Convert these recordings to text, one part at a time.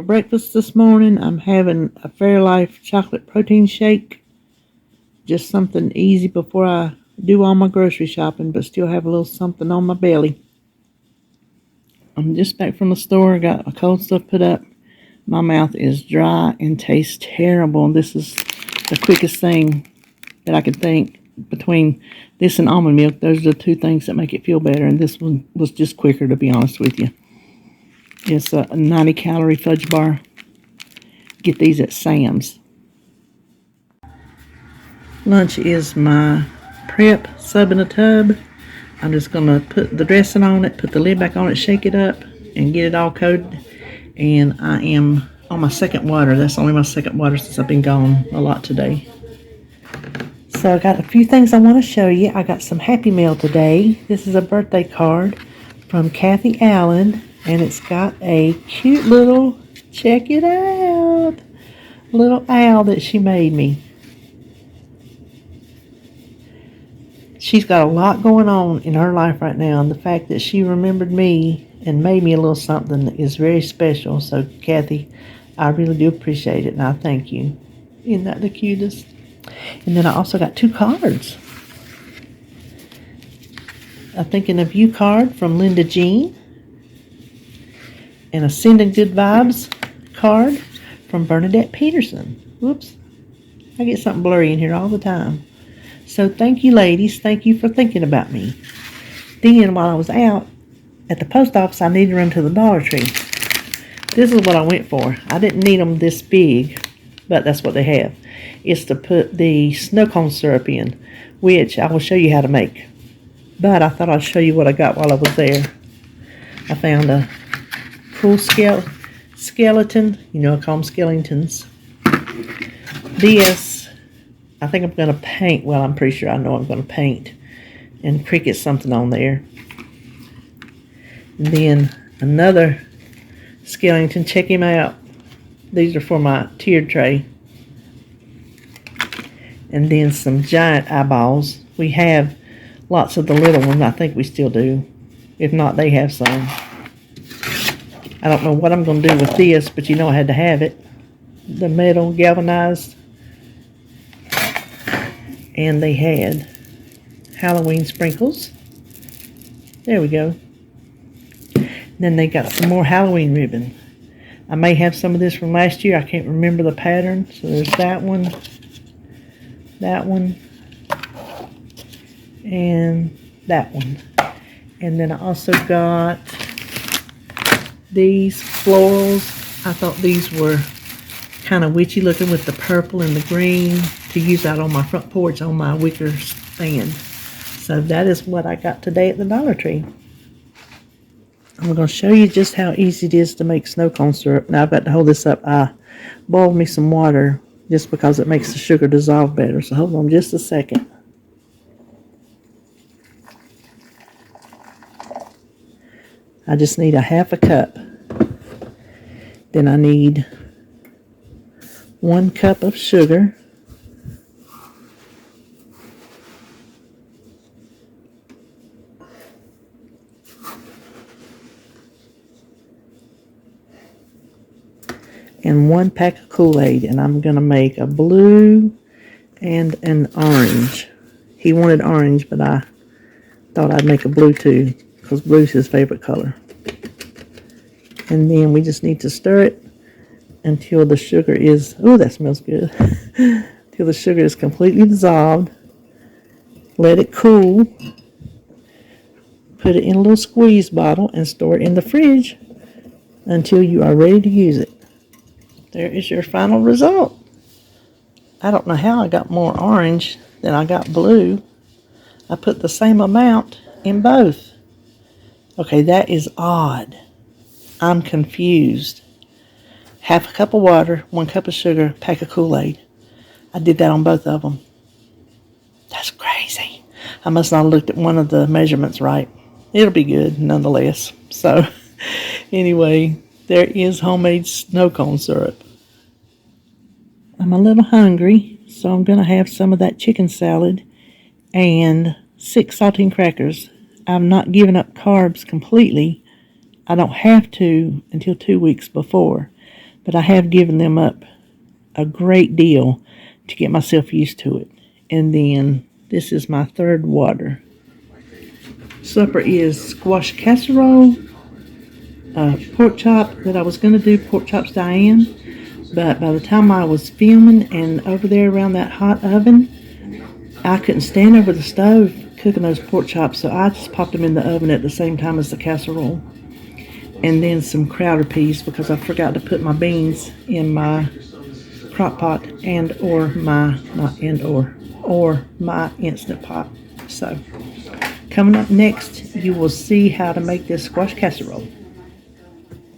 breakfast this morning. I'm having a Fairlife chocolate protein shake. Just something easy before I do all my grocery shopping, but still have a little something on my belly. I'm just back from the store. I got my cold stuff put up. My mouth is dry and tastes terrible. This is the quickest thing that I could think. Between this and almond milk, those are the two things that make it feel better, and this one was just quicker, to be honest with you. It's a 90-calorie fudge bar. Get these at Sam's. Lunch is my prep sub in a tub. I'm just going to put the dressing on it, put the lid back on it, shake it up, and get it all coated. And I am on my second water. That's only my second water since I've been gone a lot today. So I got a few things I want to show you. I got some Happy Mail today. This is a birthday card from Kathy Allen, and it's got a cute little, check it out, little owl that she made me. She's got a lot going on in her life right now, and the fact that she remembered me and made me a little something is very special. So Kathy, I really do appreciate it, and I thank you. Isn't that the cutest? And then I also got 2 cards. A Thinking of You card from Linda Jean, and a Sending Good Vibes card from Bernadette Peterson. Whoops. I get something blurry in here all the time. So thank you, ladies. Thank you for thinking about me. Then while I was out at the post office, I needed to run to the Dollar Tree. This is what I went for. I didn't need them this big, but that's what they have. It's to put the snow cone syrup in, which I will show you how to make. But I thought I'd show you what I got while I was there. I found a cool skeleton. You know, I call them skeletons. This, I think I'm going to paint. Well, I'm pretty sure I know I'm going to paint and Cricut something on there. And then another skeleton. Check him out. These are for my tiered tray. And then some giant eyeballs. We have lots of the little ones. I think we still do. If not, they have some. I don't know what I'm going to do with this, but you know I had to have it. The metal galvanized. And they had Halloween sprinkles. There we go. Then they got some more Halloween ribbon. I may have some of this from last year. I can't remember the pattern. So there's that one, and that one. And then I also got these florals. I thought these were kind of witchy looking with the purple and the green to use out on my front porch on my wicker stand. So that is what I got today at the Dollar Tree. I'm going to show you just how easy it is to make snow cone syrup. Now I've got to hold this up. I boiled me some water just because it makes the sugar dissolve better. So hold on just a second. I just need a half a cup. Then I need 1 cup of sugar. And 1 pack of Kool-Aid, and I'm going to make a blue and an orange. He wanted orange, but I thought I'd make a blue too, because blue's his favorite color. And then we just need to stir it until the sugar is, oh, that smells good, until the sugar is completely dissolved. Let it cool. Put it in a little squeeze bottle and store it in the fridge until you are ready to use it. There is your final result. I don't know how I got more orange than I got blue. I put the same amount in both. Okay, that is odd. I'm confused. Half a cup of water, 1 cup of sugar, pack of Kool-Aid. I did that on both of them. That's crazy. I must not have looked at one of the measurements right. It'll be good nonetheless. So, anyway, there is homemade snow cone syrup. I'm a little hungry, so I'm going to have some of that chicken salad and 6 saltine crackers. I've not given up carbs completely. I don't have to until 2 weeks before. but I have given them up a great deal to get myself used to it. And then this is my third water. Supper is squash casserole, pork chop that I was going to do, pork chops Diane, but by the time I was filming and over there around that hot oven, I couldn't stand over the stove cooking those pork chops, so I just popped them in the oven at the same time as the casserole. And then some crowder peas because I forgot to put my beans in my crock pot or my Instant Pot. So coming up next, you will see how to make this squash casserole.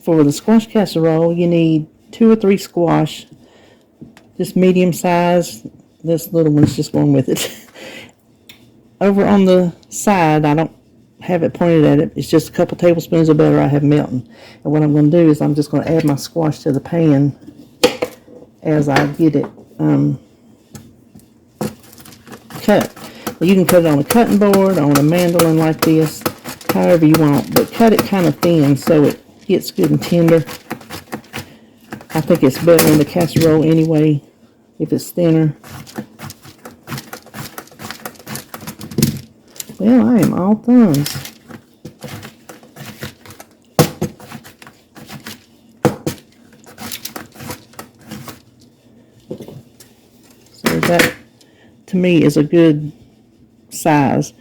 For the squash casserole, you need 2 or 3 squash, this medium size. This little one's just going with it. Over on the side, I don't have it pointed at it. It's just a couple tablespoons of butter I have melting. And what I'm going to do is I'm just going to add my squash to the pan as I get it cut. Well, you can cut it on a cutting board, on a mandolin like this, however you want. But cut it kind of thin so it gets good and tender. I think it's better in the casserole anyway if it's thinner. Well, I am all thumbs. So that, to me, is a good size.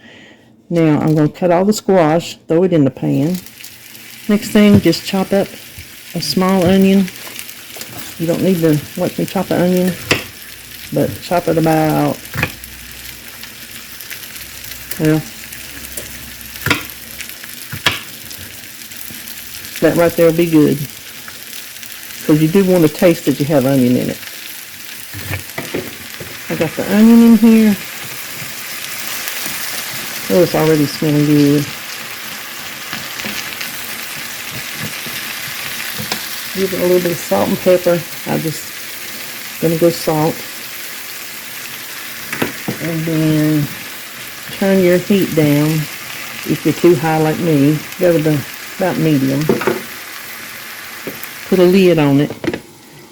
Now, I'm going to cut all the squash, throw it in the pan. Next thing, just chop up a small onion. You don't need to watch me chop an onion, but chop it about, well, that right there will be good, because you do want to taste that you have onion in it. I got the onion in here. Oh, it's already smelling good. Give it a little bit of salt and pepper. I'm just going to go salt. And then turn your heat down. If you're too high like me, go to about medium. Put a lid on it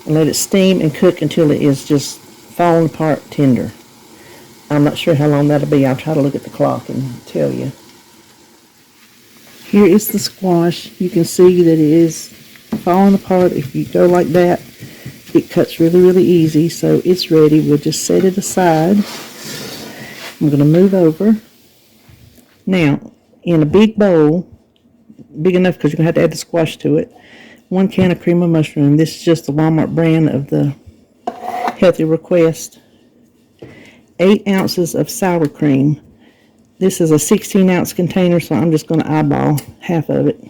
and let it steam and cook until it is just falling apart tender. I'm not sure how long that'll be. I'll try to look at the clock and tell you. Here is the squash. You can see that it is falling apart. If you go like that, it cuts really, really easy. So it's ready. We'll just set it aside. I'm going to move over. Now, in a big bowl, big enough because you're going to have to add the squash to it, 1 can of cream of mushroom. This is just the Walmart brand of the Healthy Request. 8 ounces of sour cream. This is a 16-ounce container, so I'm just going to eyeball half of it.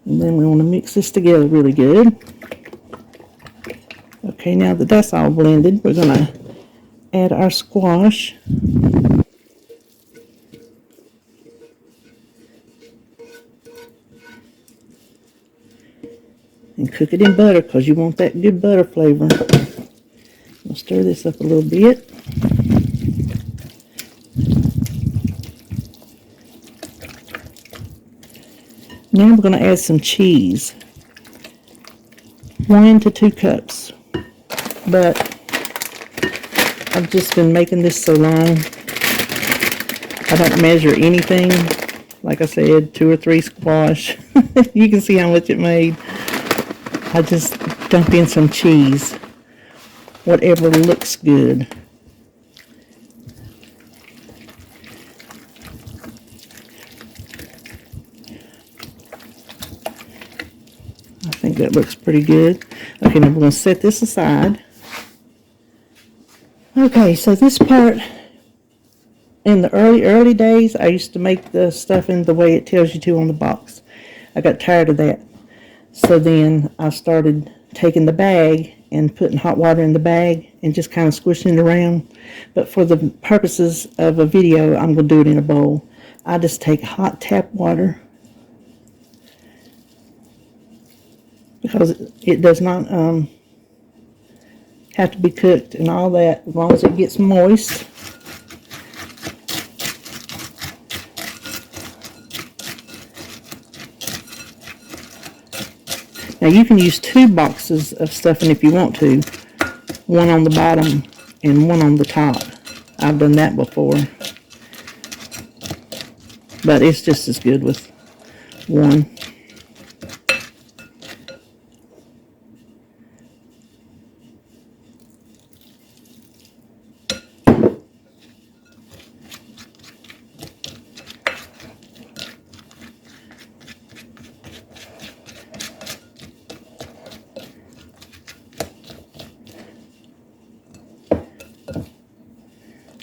And then we want to mix this together really good. Okay, now that that's all blended, we're going to add our squash. And cook it in butter because you want that good butter flavor. I'll stir this up a little bit. Now we're going to add some cheese. 1 to 2 cups. But I've just been making this so long, I don't measure anything. Like I said, 2 or 3 squash. You can see how much it made. I just dump in some cheese, whatever looks good. I think that looks pretty good. Okay, now we're going to set this aside. Okay, so this part, in the early days, I used to make the stuffing the way it tells you to on the box. I got tired of that. So then I started taking the bag and putting hot water in the bag and just kind of squishing it around. But for the purposes of a video, I'm going to do it in a bowl. I just take hot tap water because it does not have to be cooked and all that. As long as it gets moist, Now you can use 2 boxes of stuffing if you want to. One on the bottom and one on the top. I've done that before. But it's just as good with one.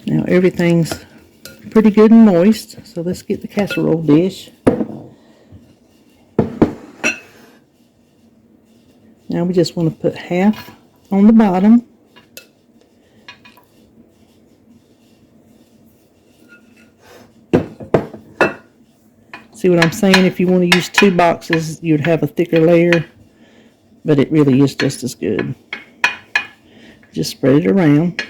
Now everything's pretty good and moist, so let's get the casserole dish. Now we just want to put half on the bottom. See what I'm saying? If you want to use 2 boxes, you'd have a thicker layer, but it really is just as good. Just spread it around.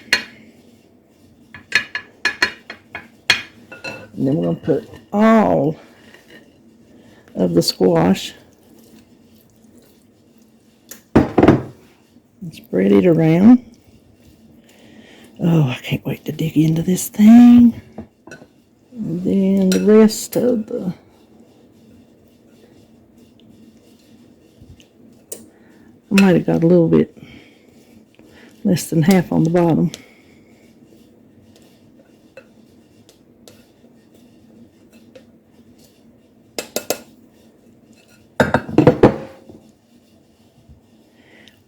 And then we're going to put all of the squash and spread it around. Oh, I can't wait to dig into this thing. And then the rest of the... I might have got a little bit less than half on the bottom.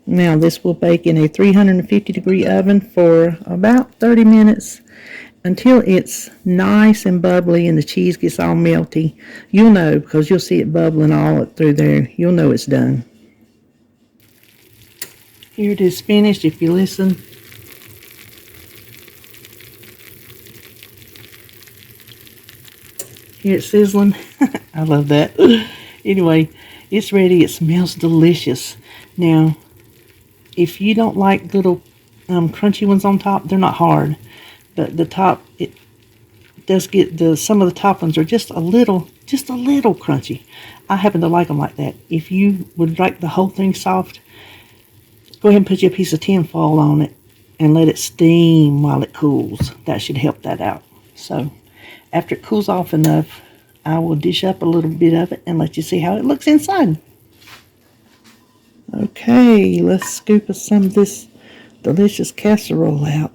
Now this will bake in a 350-degree oven for about 30 minutes until it's nice and bubbly and the cheese gets all melty. You'll know because you'll see it bubbling all through there. You'll know it's done. Here it is finished if you listen. Hear it sizzling. I love that. Anyway, it's ready. It smells delicious. Now, if you don't like little crunchy ones on top, they're not hard. But the top, it does get some of the top ones are just a little crunchy. I happen to like them like that. If you would like the whole thing soft, go ahead and put you a piece of tin foil on it and let it steam while it cools. That should help that out. So after it cools off enough, I will dish up a little bit of it and let you see how it looks inside. Okay, let's scoop us some of this delicious casserole out.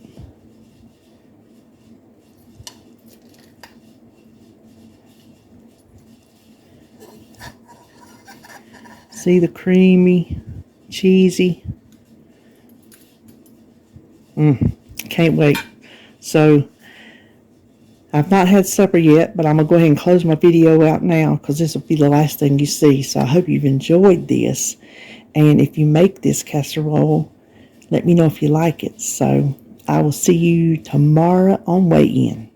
See the creamy, cheesy. Can't wait. So, I've not had supper yet, but I'm going to go ahead and close my video out now because this will be the last thing you see. So, I hope you've enjoyed this. And if you make this casserole, let me know if you like it. So, I will see you tomorrow on Weigh In.